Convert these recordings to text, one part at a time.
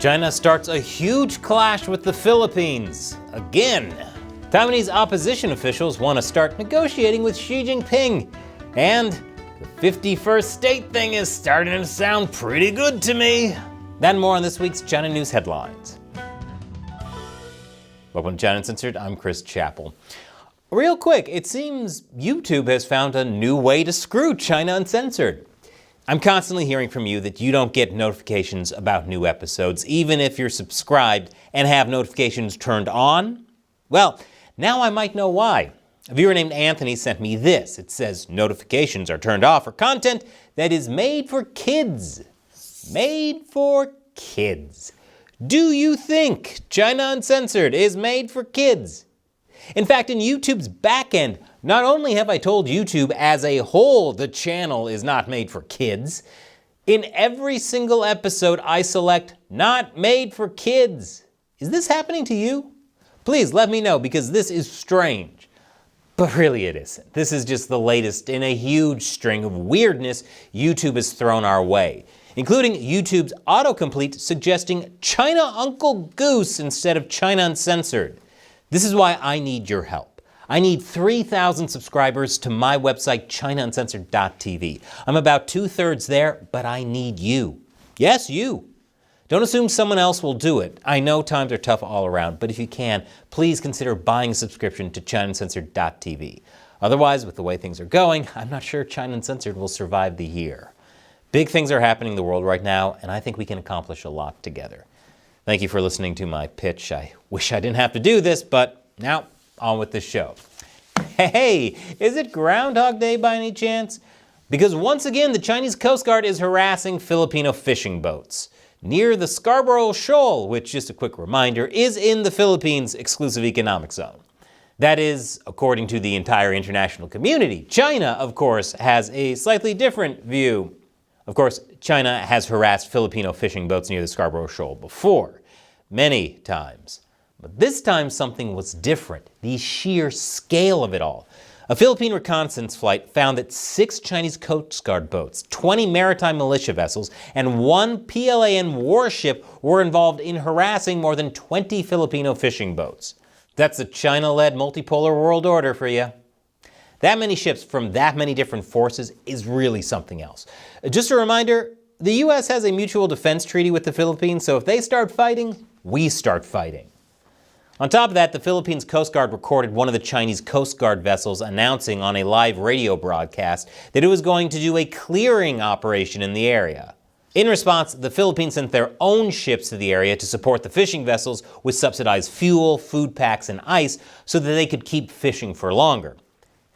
China starts a huge clash with the Philippines. Again. Taiwanese opposition officials want to start negotiating with Xi Jinping. And the 51st state thing is starting to sound pretty good to me. That and more on this week's China News Headlines. Welcome to China Uncensored, I'm Chris Chappell. Real quick, it seems YouTube has found a new way to screw China Uncensored. I'm constantly hearing from you that you don't get notifications about new episodes, even if you're subscribed and have notifications turned on. Well, now I might know why. A viewer named Anthony sent me this. It says notifications are turned off for content that is made for kids. Made for kids. Do you think China Uncensored is made for kids? In fact, in YouTube's backend, not only have I told YouTube as a whole the channel is not made for kids, in every single episode I select not made for kids. Is this happening to you? Please let me know, because this is strange. But really it isn't. This is just the latest in a huge string of weirdness YouTube has thrown our way, including YouTube's autocomplete suggesting China Uncle Goose instead of China Uncensored. This is why I need your help. I need 3,000 subscribers to my website, ChinaUncensored.tv. I'm about 2/3 there, but I need you. Yes, you. Don't assume someone else will do it. I know times are tough all around, but if you can, please consider buying a subscription to ChinaUncensored.tv. Otherwise, with the way things are going, I'm not sure China Uncensored will survive the year. Big things are happening in the world right now, and I think we can accomplish a lot together. Thank you for listening to my pitch. I wish I didn't have to do this, but now on with the show. Hey, is it Groundhog Day by any chance? Because once again, the Chinese Coast Guard is harassing Filipino fishing boats near the Scarborough Shoal, which, just a quick reminder, is in the Philippines' exclusive economic zone. That is, according to the entire international community. China, of course, has a slightly different view. Of course, China has harassed Filipino fishing boats near the Scarborough Shoal before, many times. But this time something was different, the sheer scale of it all. A Philippine reconnaissance flight found that 6 Chinese Coast Guard boats, 20 maritime militia vessels, and 1 PLAN warship were involved in harassing more than 20 Filipino fishing boats. That's a China-led multipolar world order for you. That many ships from that many different forces is really something else. Just a reminder, the U.S. has a mutual defense treaty with the Philippines, so if they start fighting, we start fighting. On top of that, the Philippines Coast Guard recorded one of the Chinese Coast Guard vessels announcing on a live radio broadcast that it was going to do a clearing operation in the area. In response, the Philippines sent their own ships to the area to support the fishing vessels with subsidized fuel, food packs, and ice so that they could keep fishing for longer.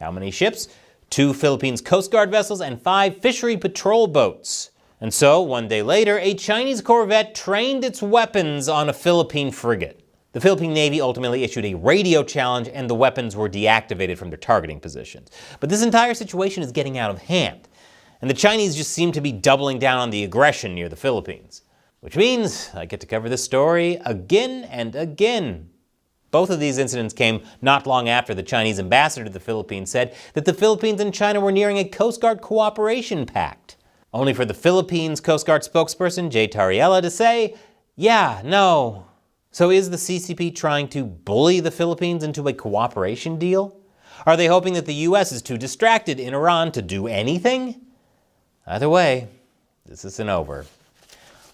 How many ships? 2 Philippines Coast Guard vessels and 5 fishery patrol boats. And so, one day later, a Chinese corvette trained its weapons on a Philippine frigate. The Philippine Navy ultimately issued a radio challenge and the weapons were deactivated from their targeting positions. But this entire situation is getting out of hand. And the Chinese just seem to be doubling down on the aggression near the Philippines. Which means I get to cover this story again and again. Both of these incidents came not long after the Chinese ambassador to the Philippines said that the Philippines and China were nearing a Coast Guard cooperation pact. Only for the Philippines Coast Guard spokesperson, Jay Tariella, to say, yeah, no. So is the CCP trying to bully the Philippines into a cooperation deal? Are they hoping that the U.S. is too distracted in Iran to do anything? Either way, this isn't over.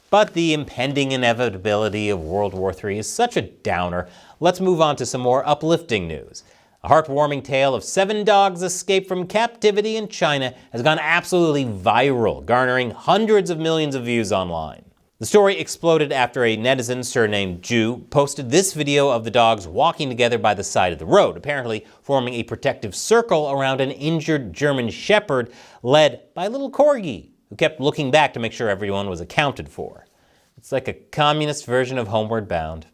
But the impending inevitability of World War III is such a downer. Let's move on to some more uplifting news. A heartwarming tale of 7 dogs escaped from captivity in China has gone absolutely viral, garnering hundreds of millions of views online. The story exploded after a netizen surnamed Ju posted this video of the dogs walking together by the side of the road, apparently forming a protective circle around an injured German shepherd led by a little corgi, who kept looking back to make sure everyone was accounted for. It's like a communist version of Homeward Bound.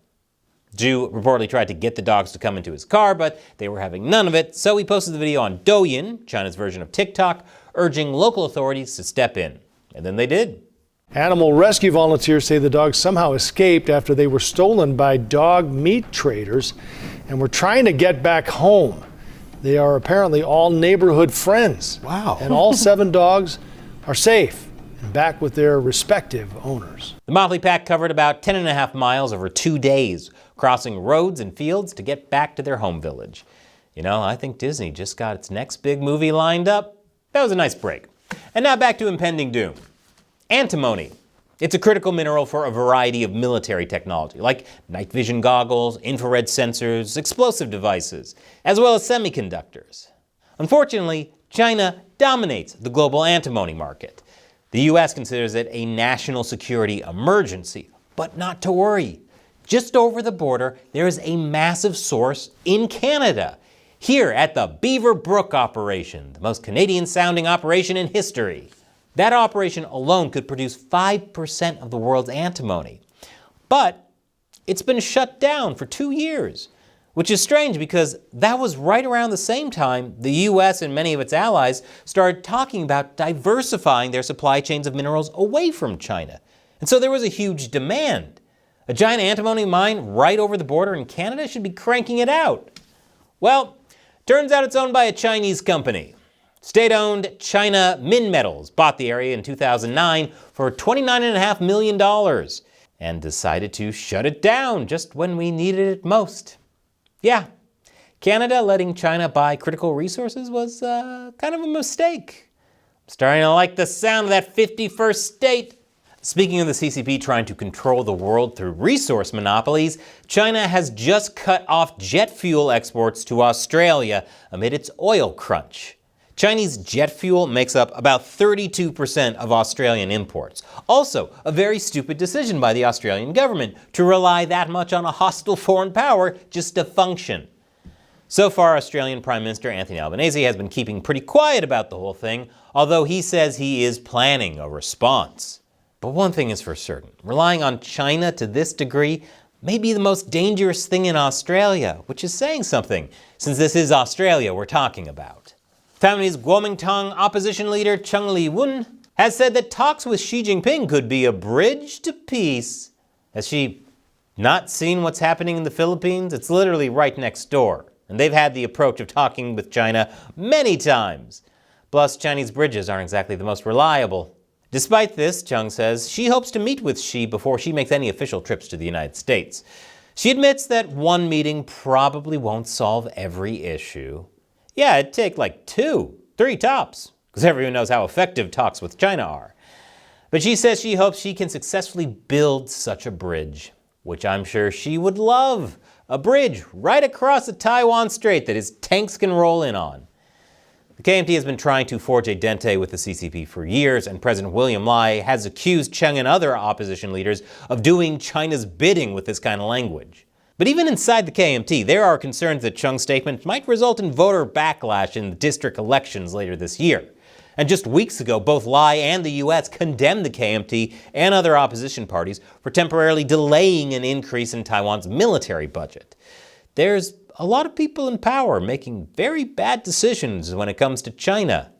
Ju reportedly tried to get the dogs to come into his car, but they were having none of it, so he posted the video on Douyin, China's version of TikTok, urging local authorities to step in. And then they did. Animal rescue volunteers say the dogs somehow escaped after they were stolen by dog meat traders and were trying to get back home. They are apparently all neighborhood friends. Wow. And all 7 dogs are safe and back with their respective owners. The Motley Pack covered about 10.5 miles over 2 days, crossing roads and fields to get back to their home village. You know, I think Disney just got its next big movie lined up. That was a nice break. And now back to impending doom. Antimony. It's a critical mineral for a variety of military technology, like night vision goggles, infrared sensors, explosive devices, as well as semiconductors. Unfortunately, China dominates the global antimony market. The U.S. considers it a national security emergency, but not to worry. Just over the border, there is a massive source in Canada, here at the Beaver Brook operation, the most Canadian-sounding operation in history. That operation alone could produce 5% of the world's antimony. But it's been shut down for 2 years, which is strange because that was right around the same time the U.S. and many of its allies started talking about diversifying their supply chains of minerals away from China. And so there was a huge demand. A giant antimony mine right over the border in Canada should be cranking it out. Well, turns out it's owned by a Chinese company. State-owned China Minmetals bought the area in 2009 for $29.5 million and decided to shut it down just when we needed it most. Yeah, Canada letting China buy critical resources was kind of a mistake. I'm starting to like the sound of that 51st state. Speaking of the CCP trying to control the world through resource monopolies, China has just cut off jet fuel exports to Australia amid its oil crunch. Chinese jet fuel makes up about 32% of Australian imports. Also, a very stupid decision by the Australian government to rely that much on a hostile foreign power just to function. So far, Australian Prime Minister Anthony Albanese has been keeping pretty quiet about the whole thing, although he says he is planning a response. But one thing is for certain, relying on China to this degree may be the most dangerous thing in Australia, which is saying something, since this is Australia we're talking about. Taiwanese Kuomintang opposition leader Cheng Li-wen has said that talks with Xi Jinping could be a bridge to peace. Has she not seen what's happening in the Philippines? It's literally right next door, and they've had the approach of talking with China many times. Plus, Chinese bridges aren't exactly the most reliable. Despite this, Chung says she hopes to meet with Xi before she makes any official trips to the United States. She admits that one meeting probably won't solve every issue. Yeah, it'd take like 2, 3 tops, because everyone knows how effective talks with China are. But she says she hopes she can successfully build such a bridge, which I'm sure she would love. A bridge right across the Taiwan Strait that his tanks can roll in on. The KMT has been trying to forge a dente with the CCP for years, and President William Lai has accused Cheng and other opposition leaders of doing China's bidding with this kind of language. But even inside the KMT, there are concerns that Cheng's statement might result in voter backlash in the district elections later this year. And just weeks ago, both Lai and the U.S. condemned the KMT and other opposition parties for temporarily delaying an increase in Taiwan's military budget. There's a lot of people in power making very bad decisions when it comes to China.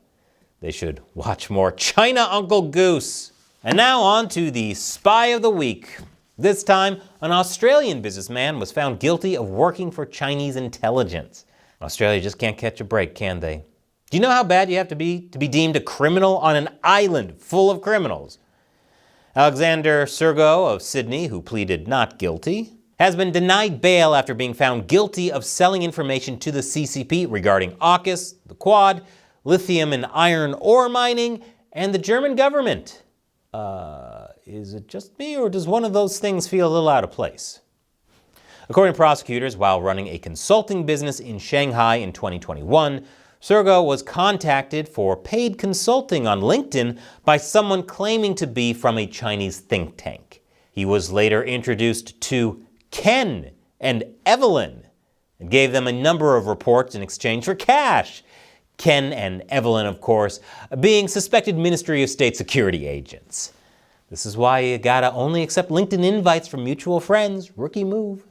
They should watch more China Uncle Goose. And now on to the Spy of the Week. This time, an Australian businessman was found guilty of working for Chinese intelligence. Australia just can't catch a break, can they? Do you know how bad you have to be deemed a criminal on an island full of criminals? Alexander Sergo of Sydney, who pleaded not guilty, has been denied bail after being found guilty of selling information to the CCP regarding AUKUS, the Quad, lithium and iron ore mining, and the German government. Is it just me, or does one of those things feel a little out of place? According to prosecutors, while running a consulting business in Shanghai in 2021, Sergo was contacted for paid consulting on LinkedIn by someone claiming to be from a Chinese think tank. He was later introduced to Ken and Evelyn and gave them a number of reports in exchange for cash. Ken and Evelyn, of course, being suspected Ministry of State security agents. This is why you gotta only accept LinkedIn invites from mutual friends. Rookie move.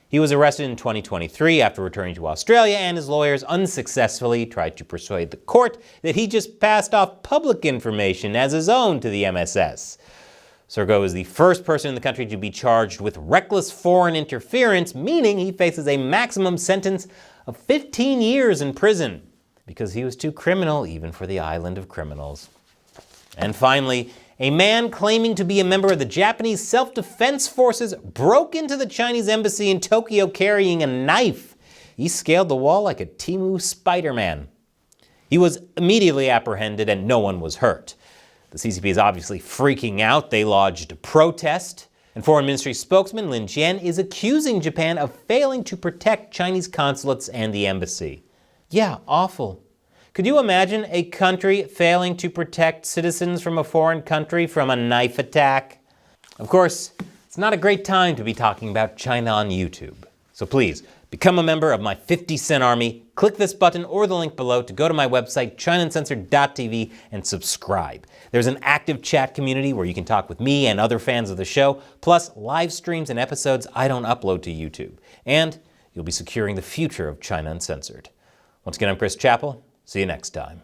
He was arrested in 2023 after returning to Australia, and his lawyers unsuccessfully tried to persuade the court that he just passed off public information as his own to the MSS. Sergo is the first person in the country to be charged with reckless foreign interference, meaning he faces a maximum sentence of 15 years in prison because he was too criminal even for the island of criminals. And finally, a man claiming to be a member of the Japanese self-defense forces broke into the Chinese embassy in Tokyo carrying a knife. He scaled the wall like a Temu Spider-Man. He was immediately apprehended and no one was hurt. The CCP is obviously freaking out. They lodged a protest. And Foreign Ministry spokesman Lin Jian is accusing Japan of failing to protect Chinese consulates and the embassy. Yeah, awful. Could you imagine a country failing to protect citizens from a foreign country from a knife attack? Of course, it's not a great time to be talking about China on YouTube. So please, become a member of my 50-cent army. Click this button or the link below to go to my website, ChinaUncensored.tv, and subscribe. There's an active chat community where you can talk with me and other fans of the show, plus live streams and episodes I don't upload to YouTube. And you'll be securing the future of China Uncensored. Once again, I'm Chris Chappell. See you next time.